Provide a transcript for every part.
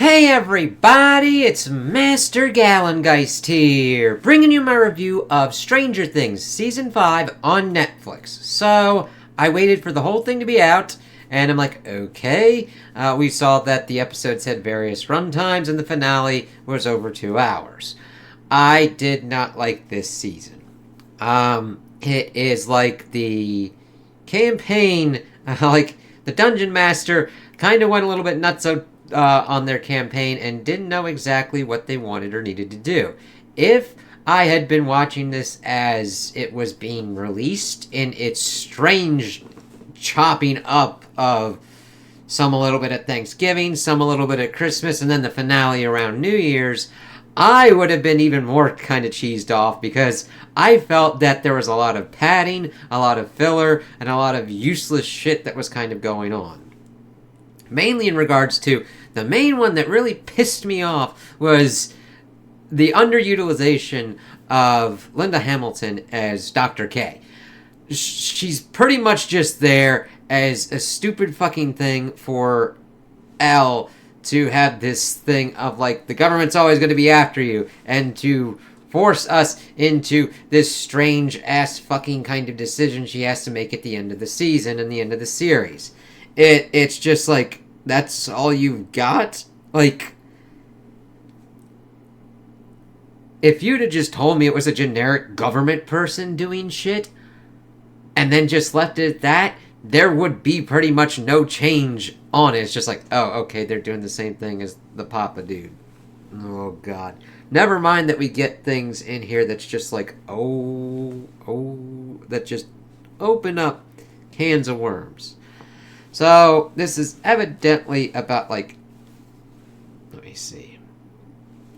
Hey everybody, it's Master Gallengeist here, bringing you my review of Stranger Things Season 5 on Netflix. So, I waited for the whole thing to be out, and I'm like, okay. We saw that the episodes had various runtimes, and the finale was over 2 hours. I did not like this season. It is like the campaign, like the Dungeon Master kind of went a little bit nuts on their campaign and didn't know exactly what they wanted or needed to do. If I had been watching this as it was being released in its strange chopping up of some a little bit at Thanksgiving, some a little bit at Christmas, and then the finale around New Year's, I would have been even more kind of cheesed off because I felt that there was a lot of padding, a lot of filler, and a lot of useless shit that was kind of going on. Mainly in regards to the main one that really pissed me off was the underutilization of Linda Hamilton as Dr. K. She's pretty much just there as a stupid fucking thing for Al to have this thing of like the government's always going to be after you and to force us into this strange ass fucking kind of decision she has to make at the end of the season and the end of the series. It's just like, that's all you've got? Like, if you'd have just told me it was a generic government person doing shit, and then just left it at that, there would be pretty much no change on it. It's just like, oh, okay, they're doing the same thing as the Papa dude. Oh, God. Never mind that we get things in here that's just like, that just open up cans of worms. So, this is evidently about, like, let me see.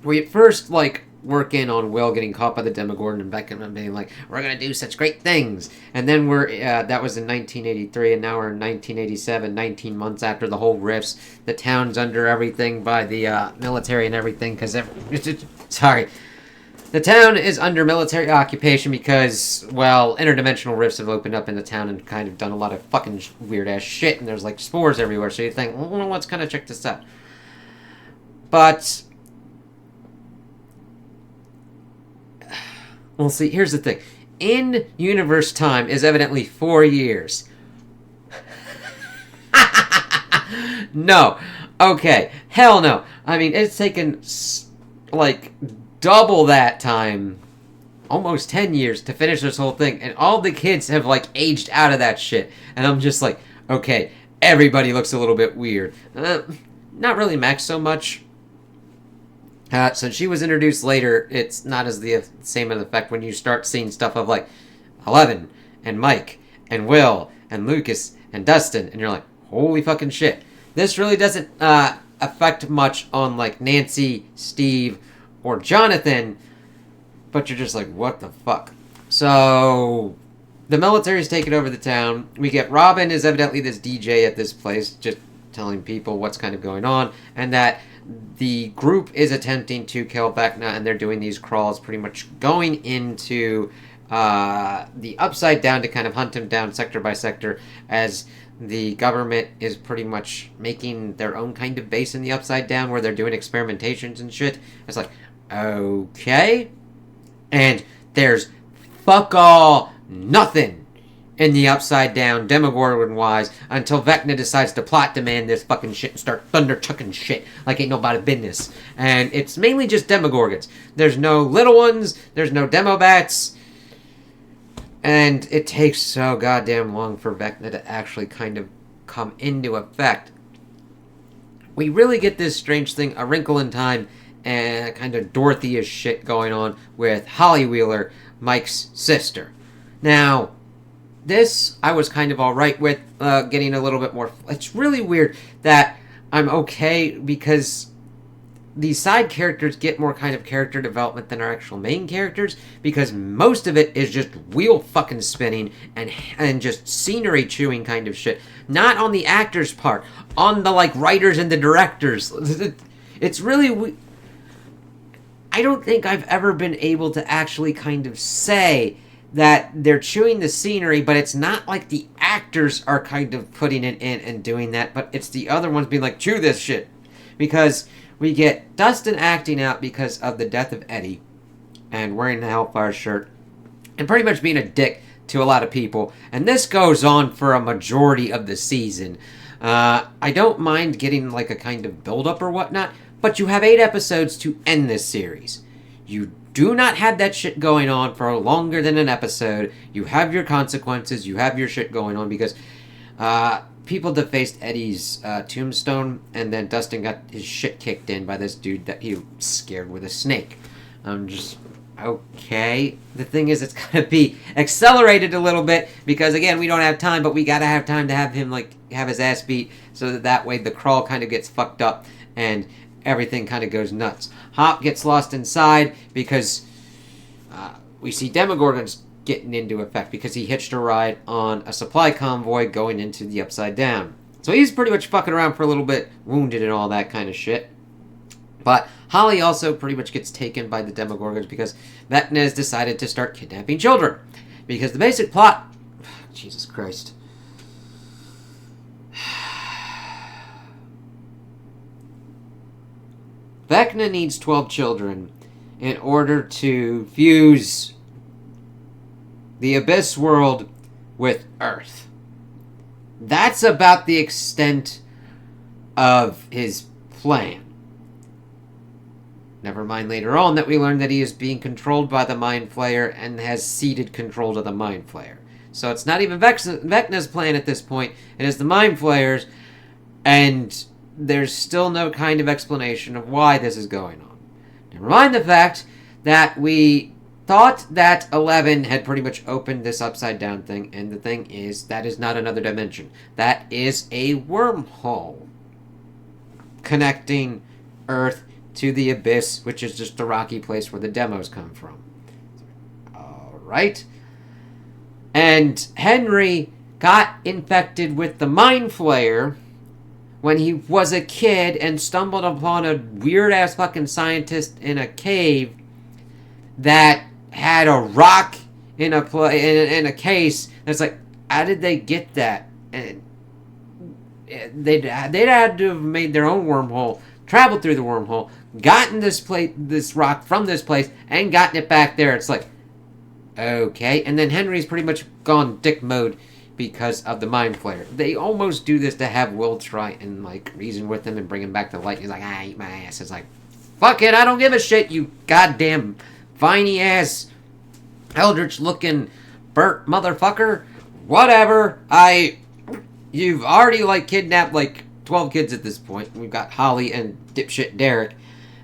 We at first, like, work in on Will getting caught by the Demogorgon and Beckham and being like, we're going to do such great things. And then that was in 1983, and now we're in 1987, 19 months after the whole rifts. The town's under everything by the military and everything, because, sorry. The town is under military occupation because, well, interdimensional rifts have opened up in the town and kind of done a lot of fucking weird-ass shit, and there's, like, spores everywhere, so you think, well, let's kind of check this out. But, well, see, here's the thing. In-universe time is evidently 4 years. No. Okay. Hell no. I mean, it's taken, like, double that time, almost 10 years to finish this whole thing, and all the kids have like aged out of that shit, and I'm just like, okay, everybody looks a little bit weird. Not really Max so much. Since she was introduced later, it's not as the same an effect when you start seeing stuff of like Eleven and Mike and Will and Lucas and Dustin, and you're like, holy fucking shit. This really doesn't affect much on like Nancy, Steve, or Jonathan, but you're just like, what the fuck? So, the military's taken over the town. We get Robin is evidently this DJ at this place, just telling people what's kind of going on, and that the group is attempting to kill Vecna, and they're doing these crawls, pretty much going into the Upside Down to kind of hunt him down sector by sector, as the government is pretty much making their own kind of base in the Upside Down where they're doing experimentations and shit. It's like, okay. And there's fuck all nothing in the Upside Down, Demogorgon-wise, until Vecna decides to plot demand this fucking shit and start thunder-chucking shit like ain't nobody business. And it's mainly just Demogorgons. There's no little ones, there's no Demobats, and it takes so goddamn long for Vecna to actually kind of come into effect. We really get this strange thing, A Wrinkle in Time, and kind of Dorothy-ish shit going on with Holly Wheeler, Mike's sister. Now, this I was kind of alright with, getting a little bit more. It's really weird that I'm okay because these side characters get more kind of character development than our actual main characters, because most of it is just wheel fucking spinning and just scenery chewing kind of shit. Not on the actors' part, on the like writers and the directors. It's really I don't think I've ever been able to actually kind of say that they're chewing the scenery, but it's not like the actors are kind of putting it in and doing that, but it's the other ones being like, chew this shit. Because we get Dustin acting out because of the death of Eddie and wearing the Hellfire shirt and pretty much being a dick to a lot of people. And this goes on for a majority of the season. I don't mind getting like a kind of build-up or whatnot, but you have 8 episodes to end this series. You do not have that shit going on for longer than an episode. You have your consequences. You have your shit going on because people defaced Eddie's tombstone, and then Dustin got his shit kicked in by this dude that he scared with a snake. I'm just... okay. The thing is, it's gonna be accelerated a little bit because, again, we don't have time, but we gotta have time to have him, like, have his ass beat so that way the crawl kind of gets fucked up and everything kind of goes nuts. Hop gets lost inside because we see Demogorgons getting into effect because he hitched a ride on a supply convoy going into the Upside Down. So he's pretty much fucking around for a little bit, wounded and all that kind of shit. But Holly also pretty much gets taken by the Demogorgons because Vecna has decided to start kidnapping children. Because the basic plot... Jesus Christ. Vecna needs 12 children in order to fuse the Abyss world with Earth. That's about the extent of his plan. Never mind later on that we learn that he is being controlled by the Mind Flayer and has ceded control to the Mind Flayer. So it's not even Vecna's plan at this point. It is the Mind Flayer's, and there's still no kind of explanation of why this is going on. Never mind the fact that we thought that 11 had pretty much opened this upside down thing, and the thing is, that is not another dimension. That is a wormhole connecting Earth to the Abyss, which is just a rocky place where the demos come from. Alright. And Henry got infected with the Mind Flayer when he was a kid and stumbled upon a weird-ass fucking scientist in a cave that had a rock in a case. That's like, how did they get that? And they'd had to have made their own wormhole, traveled through the wormhole, gotten this rock from this place, and gotten it back there. It's like, okay. And then Henry's pretty much gone dick mode because of the Mind Flayer. They almost do this to have Will try and, like, reason with him and bring him back to light. He's like, eat my ass. It's like, fuck it, I don't give a shit, you goddamn viney ass, eldritch looking burnt motherfucker. Whatever. You've already, like, kidnapped, like, 12 kids at this point. We've got Holly and dipshit Derek.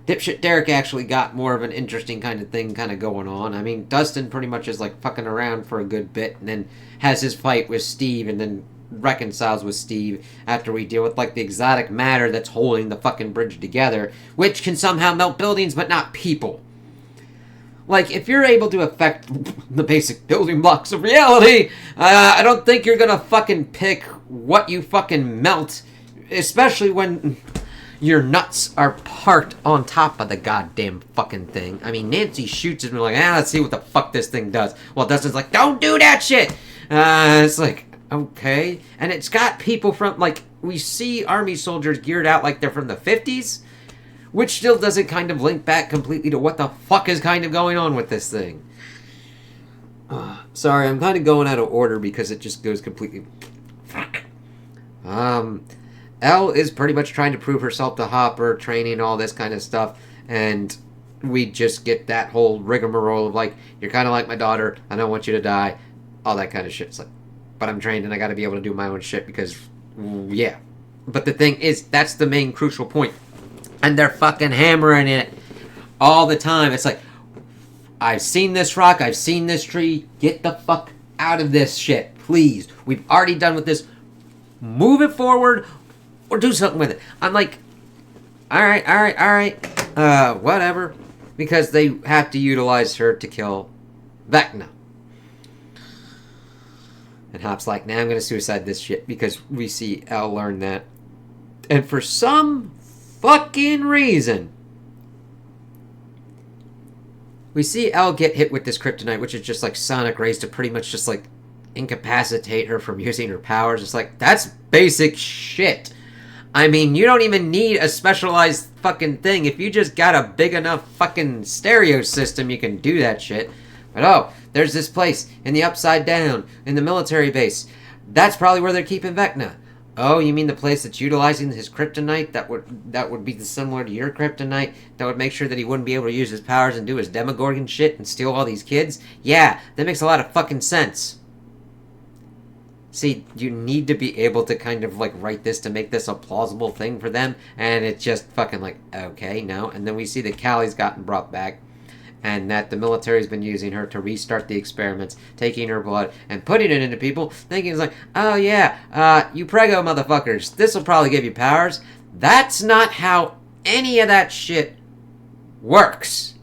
Dipshit Derek actually got more of an interesting kind of thing kind of going on. I mean, Dustin pretty much is, like, fucking around for a good bit and then has his fight with Steve and then reconciles with Steve after we deal with, like, the exotic matter that's holding the fucking bridge together, which can somehow melt buildings but not people. Like, if you're able to affect the basic building blocks of reality, I don't think you're gonna fucking pick what you fucking melt, especially when your nuts are parked on top of the goddamn fucking thing. I mean, Nancy shoots it and we're like, let's see what the fuck this thing does. Well, Dustin's like, don't do that shit! It's like, okay. And it's got people from, like, we see army soldiers geared out like they're from the 50s, which still doesn't kind of link back completely to what the fuck is kind of going on with this thing. Sorry, I'm kind of going out of order because it just goes completely... Fuck. Elle is pretty much trying to prove herself to Hopper, training, all this kind of stuff, and we just get that whole rigmarole of, like, you're kind of like my daughter, I don't want you to die, all that kind of shit. It's like, but I'm trained and I gotta be able to do my own shit because, yeah. But the thing is, that's the main crucial point. And they're fucking hammering it all the time. It's like, I've seen this rock, I've seen this tree, get the fuck out of this shit, please. We've already done with this. Move it forward, or do something with it. I'm like, alright, whatever. Because they have to utilize her to kill Vecna. And Hop's like, nah, I'm gonna suicide this shit, because we see Elle learn that. And for some fucking reason, we see Elle get hit with this kryptonite, which is just like sonic rays to pretty much just like incapacitate her from using her powers. It's like, that's basic shit. I mean, you don't even need a specialized fucking thing. If you just got a big enough fucking stereo system, you can do that shit. But oh, there's this place in the Upside Down, in the military base. That's probably where they're keeping Vecna. Oh, you mean the place that's utilizing his kryptonite? That would be similar to your kryptonite? That would make sure that he wouldn't be able to use his powers and do his Demogorgon shit and steal all these kids? Yeah, that makes a lot of fucking sense. See, you need to be able to kind of like write this to make this a plausible thing for them, and it's just fucking like, okay, no. And then we see that Callie's gotten brought back, and that the military's been using her to restart the experiments, taking her blood and putting it into people, thinking it's like, oh yeah, you prego motherfuckers, this'll probably give you powers. That's not how any of that shit works.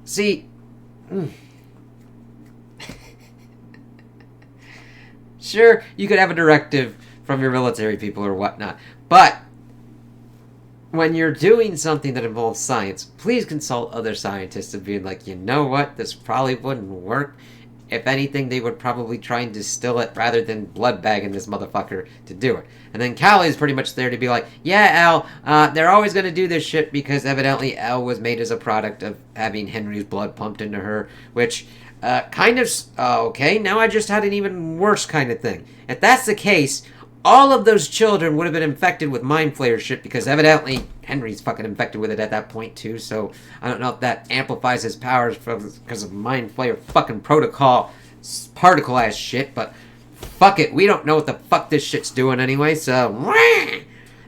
See, sure, you could have a directive from your military people or whatnot, but when you're doing something that involves science, please consult other scientists and be like, you know what, this probably wouldn't work. If anything, they would probably try and distill it rather than blood bagging this motherfucker to do it. And then Callie's pretty much there to be like, yeah, Al, they're always going to do this shit because evidently Al was made as a product of having Henry's blood pumped into her, which kind of, okay, now I just had an even worse kind of thing. If that's the case, all of those children would have been infected with Mind Flayer shit because evidently Henry's fucking infected with it at that point too, so I don't know if that amplifies his powers because of Mind Flayer fucking protocol particle ass shit, but fuck it, we don't know what the fuck this shit's doing anyway, so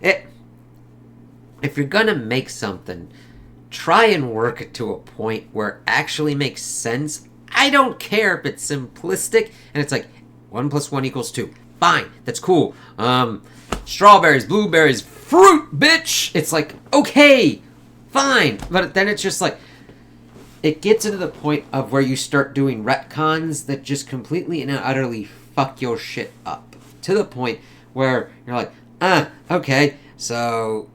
if you're gonna make something, try and work it to a point where it actually makes sense. I don't care if it's simplistic and it's like 1 + 1 = 2. Fine, that's cool. Strawberries, blueberries, fruit, bitch! It's like, okay, fine. But then it's just like, it gets into the point of where you start doing retcons that just completely and utterly fuck your shit up. To the point where you're like, okay, so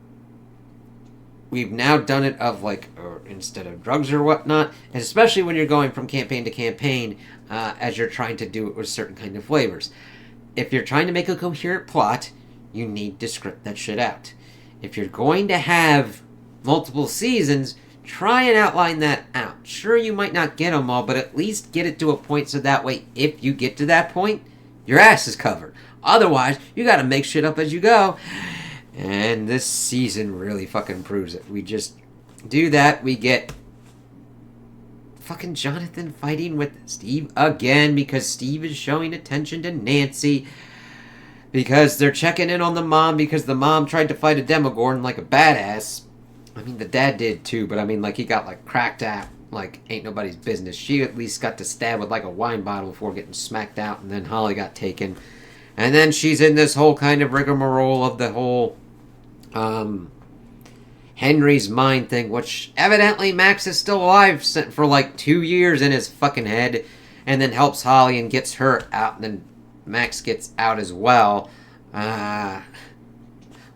we've now done it of like, or instead of drugs or whatnot, and especially when you're going from campaign to campaign, as you're trying to do it with certain kind of flavors. If you're trying to make a coherent plot, you need to script that shit out. If you're going to have multiple seasons, try and outline that out. Sure, you might not get them all, but at least get it to a point so that way, if you get to that point, your ass is covered. Otherwise, you gotta make shit up as you go. And this season really fucking proves it. We just do that, we get fucking Jonathan fighting with Steve again because Steve is showing attention to Nancy because they're checking in on the mom because the mom tried to fight a Demogorgon like a badass. I mean, the dad did too, but I mean, like, he got like cracked out like ain't nobody's business. She at least got to stab with like a wine bottle before getting smacked out, and then Holly got taken. And then she's in this whole kind of rigmarole of the whole Henry's mind thing, which evidently Max is still alive for like 2 years in his fucking head, and then helps Holly and gets her out, and then Max gets out as well.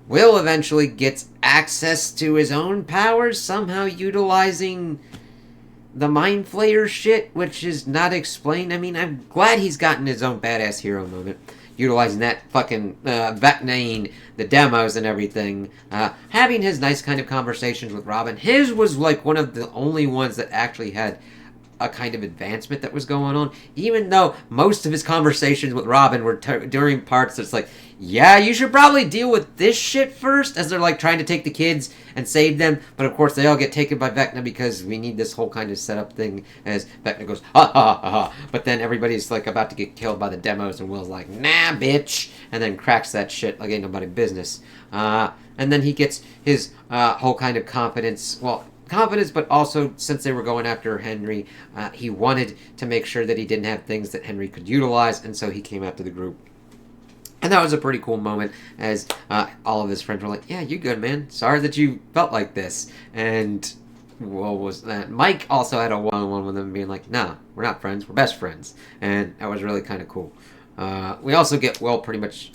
Will eventually gets access to his own powers, somehow utilizing the Mind Flayer shit, which is not explained. I mean, I'm glad he's gotten his own badass hero moment, utilizing that fucking Vecnaing the demos and everything, having his nice kind of conversations with Robin. His was like one of the only ones that actually had a kind of advancement that was going on, even though most of his conversations with Robin were during parts that's like, yeah, you should probably deal with this shit first, as they're like trying to take the kids and save them, but of course they all get taken by Vecna because we need this whole kind of setup thing, as Vecna goes, ha ha ha ha, but then everybody's like about to get killed by the demos, and Will's like, nah bitch, and then cracks that shit like ain't nobody business. And then he gets his whole kind of confidence, but also, since they were going after Henry, he wanted to make sure that he didn't have things that Henry could utilize, and so he came after the group. And that was a pretty cool moment, as all of his friends were like, yeah, you good, man. Sorry that you felt like this. And what was that? Mike also had a one-on-one with him, being like, nah, we're not friends, we're best friends. And that was really kind of cool. We also get Will pretty much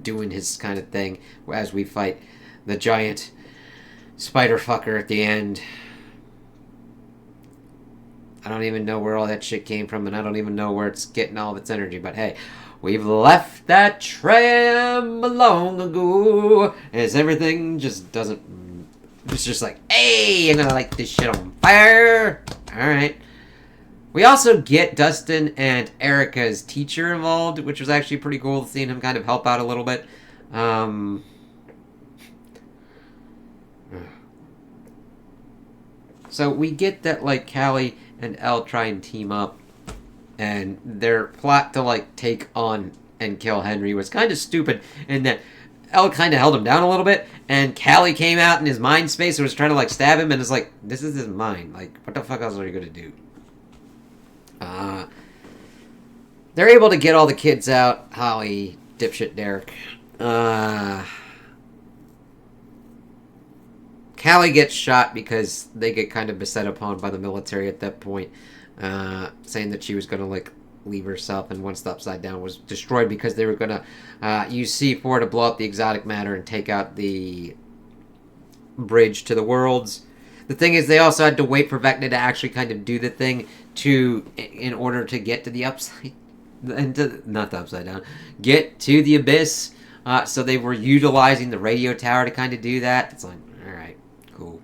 doing his kind of thing as we fight the giant spider fucker at the end. I don't even know where all that shit came from, and I don't even know where it's getting all of its energy, but hey, We've left that tram long ago. As everything just doesn't... It's just like, hey, I'm gonna light this shit on fire. Alright. We also get Dustin and Erica's teacher involved, which was actually pretty cool, seeing him kind of help out a little bit. So we get that, like, Callie and Elle try and team up, and their plot to, like, take on and kill Henry was kind of stupid in that Elle kind of held him down a little bit, and Callie came out in his mind space and was trying to, like, stab him, and it's like, this is his mind. Like, what the fuck else are you gonna do? They're able to get all the kids out. Holly, dipshit Derek. Callie gets shot because they get kind of beset upon by the military at that point, saying that she was going to, like, leave herself, and once the Upside Down was destroyed because they were going to use C4 to blow up the exotic matter and take out the bridge to the worlds. The thing is, they also had to wait for Vecna to actually kind of do the thing in order to get to the Upside... not the Upside Down. Get to the Abyss. So they were utilizing the radio tower to kind of do that. It's like, alright, cool.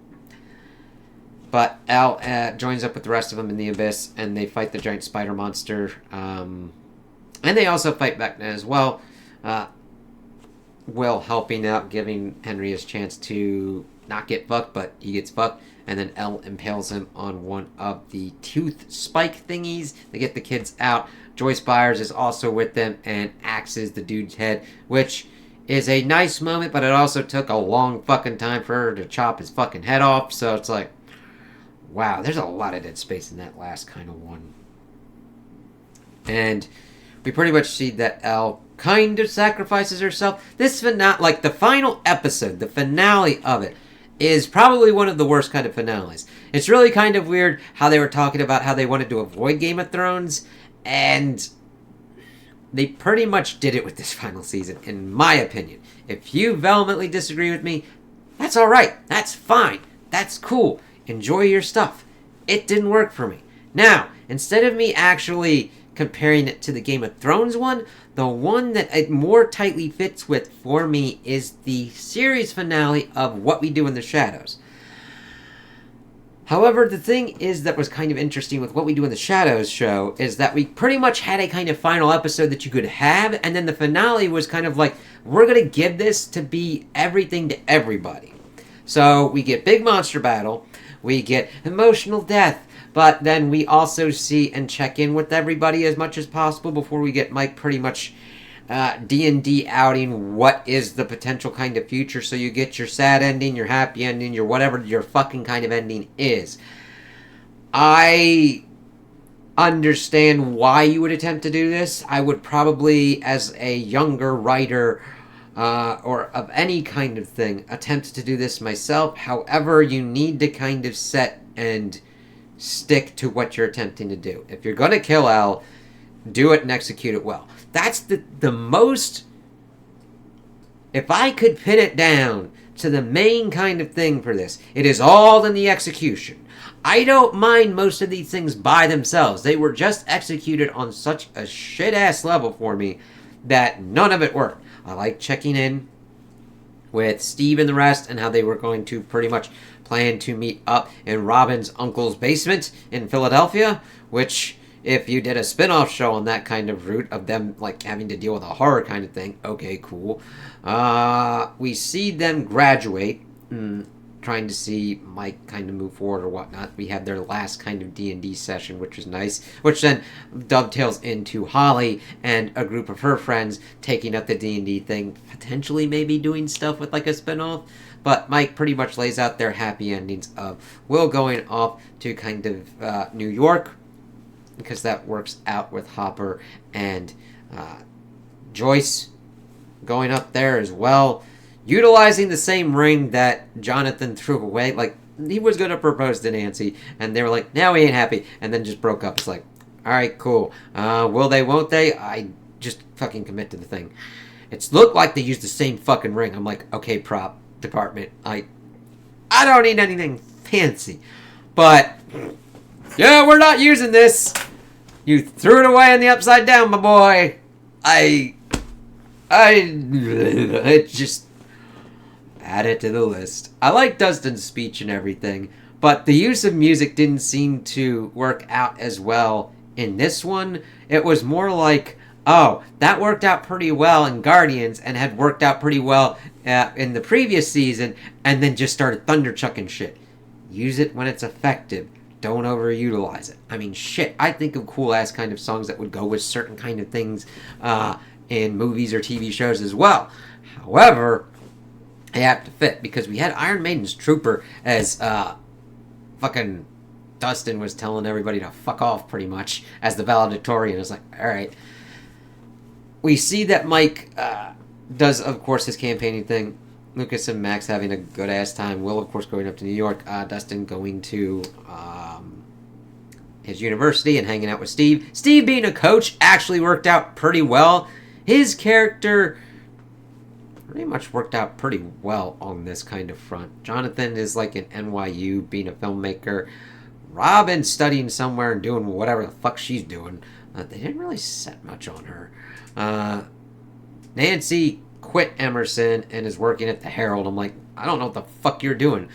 But Al joins up with the rest of them in the Abyss, and they fight the giant spider monster. And they also fight Vecna as well. Will helping out, giving Henry his chance to not get fucked, but he gets fucked. And then Elle impales him on one of the tooth spike thingies to get the kids out. Joyce Byers is also with them and axes the dude's head, which is a nice moment, but it also took a long fucking time for her to chop his fucking head off. So it's like, wow, there's a lot of dead space in that last kind of one. And we pretty much see that Elle kind of sacrifices herself. This finale, like the final episode, the finale of it, is probably one of the worst kind of finales. It's really kind of weird how they were talking about how they wanted to avoid Game of Thrones, and they pretty much did it with this final season, in my opinion. If you vehemently disagree with me, that's alright. That's fine. That's cool. Enjoy your stuff. It didn't work for me. Now, instead of me actually comparing it to the Game of Thrones one, the one that it more tightly fits with for me is the series finale of What We Do in the Shadows. However, the thing is that was kind of interesting with What We Do in the Shadows show is that we pretty much had a kind of final episode that you could have, and then the finale was kind of like, we're going to give this to be everything to everybody. So we get big monster battle, we get emotional death, but then we also see and check in with everybody as much as possible before we get Mike pretty much D&D outing what is the potential kind of future. So you get your sad ending, your happy ending, your whatever your fucking kind of ending is. I understand why you would attempt to do this. I would probably, as a younger writer or of any kind of thing, attempt to do this myself. However, you need to kind of set and stick to what you're attempting to do. If you're going to kill Al, do it and execute it well. That's the most... If I could pin it down to the main kind of thing for this, it is all in the execution. I don't mind most of these things by themselves. They were just executed on such a shit-ass level for me that none of it worked. I like checking in with Steve and the rest and how they were going to pretty much plan to meet up in Robin's uncle's basement in Philadelphia, which, if you did a spin-off show on that kind of route of them like having to deal with a horror kind of thing, okay, cool. We see them graduate, trying to see Mike kind of move forward or whatnot. We had their last kind of D&D session, which was nice, which then dovetails into Holly and a group of her friends taking up the D&D thing, potentially maybe doing stuff with like a spin-off. But Mike pretty much lays out their happy endings of Will going off to kind of New York, because that works out with Hopper, and Joyce going up there as well, utilizing the same ring that Jonathan threw away. Like, he was going to propose to Nancy, and they were like, now we ain't happy, and then just broke up. It's like, alright, cool. Will they, won't they? I just fucking commit to the thing. It's looked like they used the same fucking ring. I'm like, okay, prop department. I don't need anything fancy. But, yeah, we're not using this. You threw it away in the Upside Down, my boy. it just add it to the list. I like Dustin's speech and everything, but the use of music didn't seem to work out as well in this one. It was more like, oh, that worked out pretty well in Guardians and had worked out pretty well in the previous season, and then just started thunderchucking shit. Use it when it's effective. Don't overutilize it. I mean, shit, I think of cool-ass kind of songs that would go with certain kind of things in movies or TV shows as well. However, they have to fit, because we had Iron Maiden's Trooper as fucking Dustin was telling everybody to fuck off, pretty much, as the valedictorian. It's like, alright. We see that Mike does, of course, his campaigning thing. Lucas and Max having a good-ass time. Will, of course, going up to New York. Dustin going to his university and hanging out with Steve. Steve being a coach actually worked out pretty well. His character pretty much worked out pretty well on this kind of front. Jonathan is like an NYU being a filmmaker. Robin studying somewhere and doing whatever the fuck she's doing. They didn't really set much on her. Nancy quit Emerson and is working at the Herald. I'm like, I don't know what the fuck you're doing.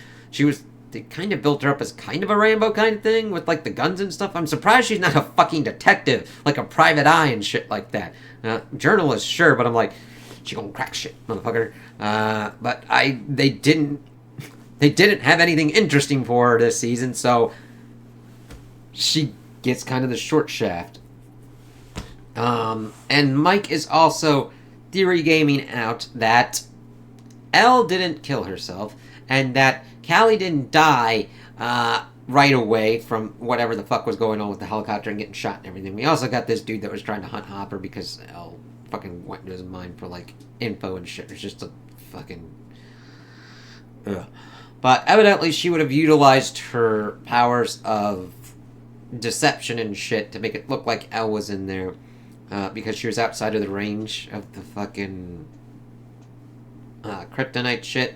They kind of built her up as kind of a Rambo kind of thing with like the guns and stuff. I'm surprised she's not a fucking detective, like a private eye and shit like that. Journalist, sure, but I'm like, she gonna crack shit, motherfucker. But they didn't have anything interesting for her this season, so she gets kind of the short shaft. And Mike is also theory gaming out that Elle didn't kill herself, and that Callie didn't die right away from whatever the fuck was going on with the helicopter and getting shot and everything. We also got this dude that was trying to hunt Hopper because Elle fucking went into his mind for like info and shit. It's just a fucking ugh. But evidently she would have utilized her powers of deception and shit to make it look like Elle was in there, because she was outside of the range of the fucking kryptonite shit,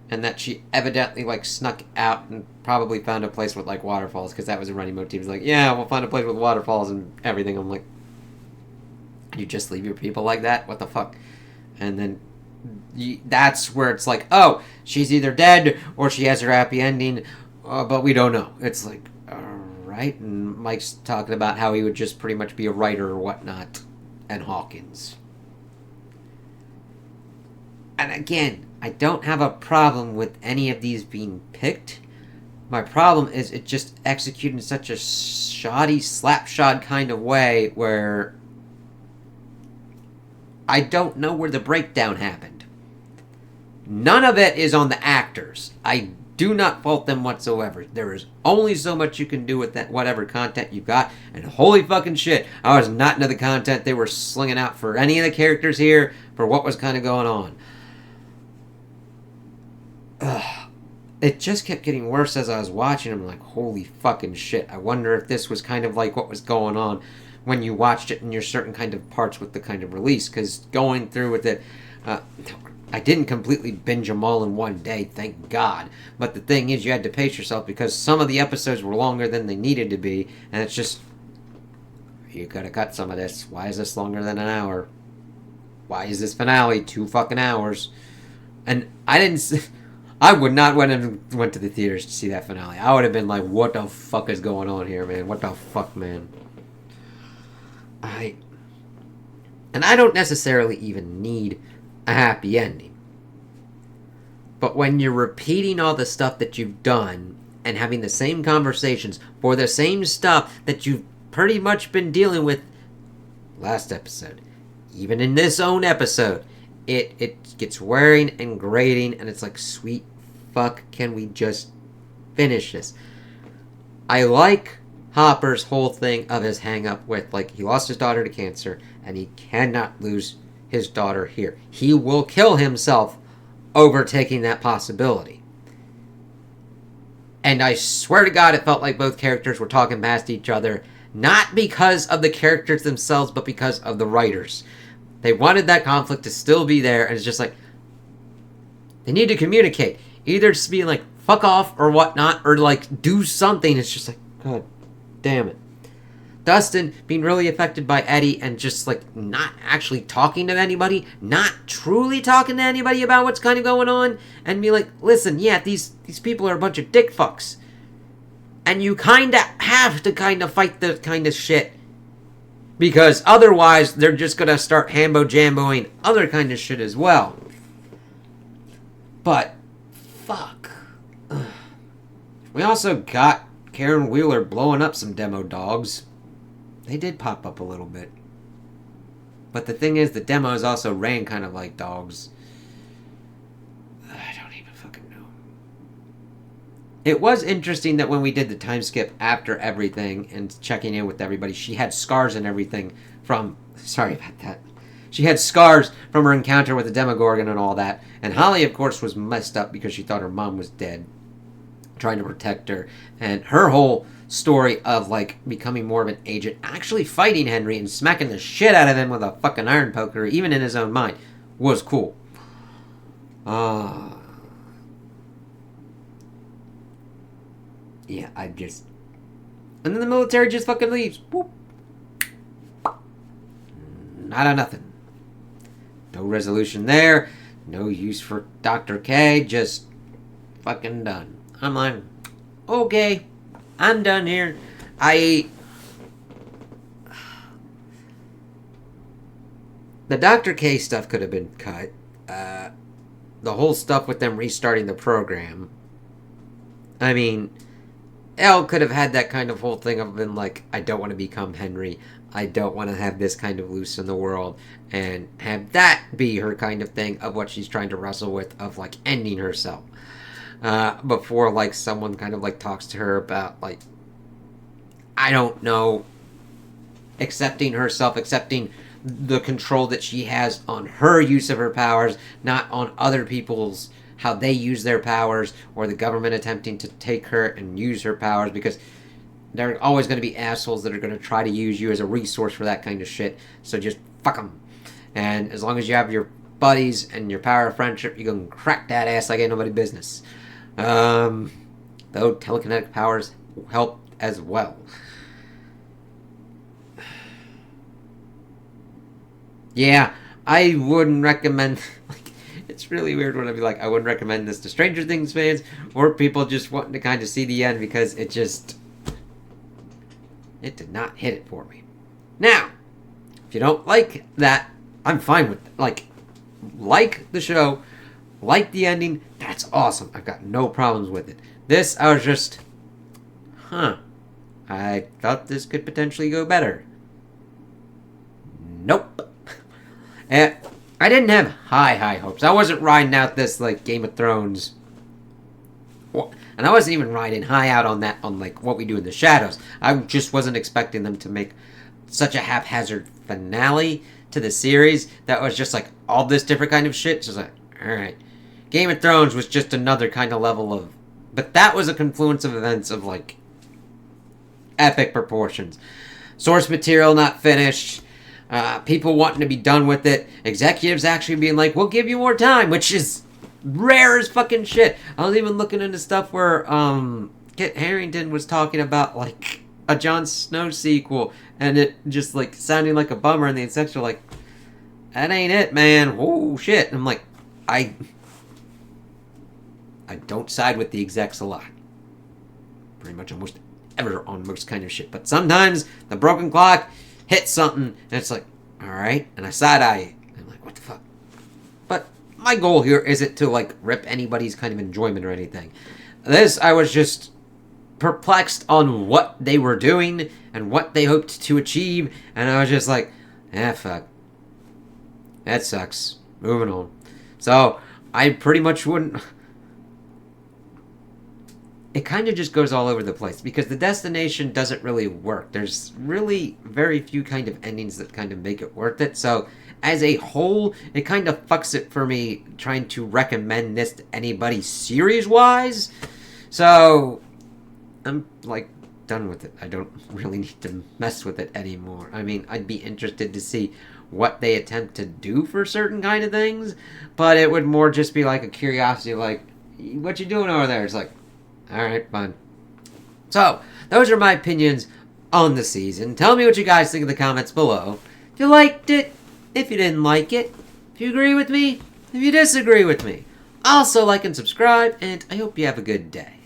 and that she evidently like snuck out and probably found a place with like waterfalls, because that was a running motif. It's like, yeah, we'll find a place with waterfalls and everything. I'm like, you just leave your people like that? What the fuck? And then that's where it's like, oh, she's either dead or she has her happy ending, but we don't know. It's like, alright. And Mike's talking about how he would just pretty much be a writer or whatnot, and Hawkins. And again, I don't have a problem with any of these being picked. My problem is it just executed in such a shoddy, slapshod kind of way where I don't know where the breakdown happened. None of it is on the actors. I do not fault them whatsoever. There is only so much you can do with that whatever content you've got, and holy fucking shit, I was not into the content they were slinging out for any of the characters here, for what was kind of going on. It just kept getting worse as I was watching. I'm like, holy fucking shit. I wonder if this was kind of like what was going on when you watched it in your certain kind of parts with the kind of release. Because going through with it, I didn't completely binge them all in one day, thank God. But the thing is, you had to pace yourself because some of the episodes were longer than they needed to be. And it's just, you could have cut some of this. Why is this longer than an hour? Why is this finale 2 fucking hours? And I would not went to the theaters to see that finale. I would have been like, what the fuck is going on here, man? What the fuck, man? And I don't necessarily even need a happy ending. But when you're repeating all the stuff that you've done and having the same conversations for the same stuff that you've pretty much been dealing with last episode, even in this own episode, it gets wearing and grating, and it's like, sweet fuck, can we just finish this? I like Hopper's whole thing of his hang up with, like, he lost his daughter to cancer, and he cannot lose his daughter here. He will kill himself over taking that possibility. And I swear to God, it felt like both characters were talking past each other, not because of the characters themselves, but because of the writers. They wanted that conflict to still be there, and it's just like, they need to communicate. Either just be like, fuck off, or whatnot, or like, do something. It's just like, God damn it. Dustin being really affected by Eddie and just like not actually talking to anybody, not truly talking to anybody about what's kind of going on, and be like, listen, yeah, these people are a bunch of dick fucks. And you kind of have to kind of fight the kind of shit. Because otherwise, they're just going to start hambo-jamboing other kind of shit as well. But, fuck. We also got Karen Wheeler blowing up some demo dogs. They did pop up a little bit. But the thing is, the demos also ran kind of like dogs. I don't even fucking know. It was interesting that when we did the time skip after everything and checking in with everybody, she had scars and everything from... Sorry about that. She had scars from her encounter with the Demogorgon and all that. And Holly, of course, was messed up because she thought her mom was dead, trying to protect her. And her whole story of, like, becoming more of an agent, actually fighting Henry and smacking the shit out of him with a fucking iron poker, even in his own mind, was cool. Yeah, I just... And then the military just fucking leaves. Whoop. Not a nothing. No resolution there. No use for Dr. K. Just fucking done. I'm like, okay, I'm done here. The Dr. K stuff could have been cut. The whole stuff with them restarting the program. I mean, Elle could have had that kind of whole thing of been like, I don't want to become Henry. I don't want to have this kind of loose in the world. And have that be her kind of thing of what she's trying to wrestle with of, like, ending herself. Before, like, someone kind of, like, talks to her about, like, I don't know, accepting herself, accepting the control that she has on her use of her powers, not on other people's, how they use their powers, or the government attempting to take her and use her powers, because there are always going to be assholes that are going to try to use you as a resource for that kind of shit, so just fuck them. And as long as you have your buddies and your power of friendship, you can crack that ass like ain't nobody business. Though telekinetic powers help as well. Yeah, I wouldn't recommend... It's really weird when I'd be like, I wouldn't recommend this to Stranger Things fans or people just wanting to kind of see the end, because it just... It did not hit it for me. Now, if you don't like that, I'm fine with it. Like the show, like the ending, that's awesome. I've got no problems with it. This, I was just... I thought this could potentially go better. Nope. And I didn't have high hopes. I wasn't riding out this, like, Game of Thrones. And I wasn't even riding high out on that, on, like, What We Do in the Shadows. I just wasn't expecting them to make such a haphazard finale to the series that was just, like, all this different kind of shit. So it's like, alright. Game of Thrones was just another kind of level of... But that was a confluence of events of, like, epic proportions. Source material not finished. People wanting to be done with it. Executives actually being like, we'll give you more time, which is rare as fucking shit. I was even looking into stuff where Kit Harington was talking about, like, a Jon Snow sequel, and it just, like, sounding like a bummer, and the execs are like, that ain't it, man. Oh, shit. And I'm like, I don't side with the execs a lot. Pretty much almost ever on most kind of shit. But sometimes the broken clock hits something, and it's like, alright, and I side-eye it. I'm like, what the fuck? But my goal here isn't to, like, rip anybody's kind of enjoyment or anything. This, I was just perplexed on what they were doing and what they hoped to achieve, and I was just like, fuck. That sucks. Moving on. So, I pretty much wouldn't... It kind of just goes all over the place, because the destination doesn't really work. There's really very few kind of endings that kind of make it worth it. So, as a whole, it kind of fucks it for me trying to recommend this to anybody series-wise. So, I'm, like, done with it. I don't really need to mess with it anymore. I mean, I'd be interested to see what they attempt to do for certain kind of things, but it would more just be like a curiosity, like, what you doing over there? It's like, alright, fine. So, those are my opinions on the season. Tell me what you guys think in the comments below. If you liked it, if you didn't like it, if you agree with me, if you disagree with me. Also like and subscribe, and I hope you have a good day.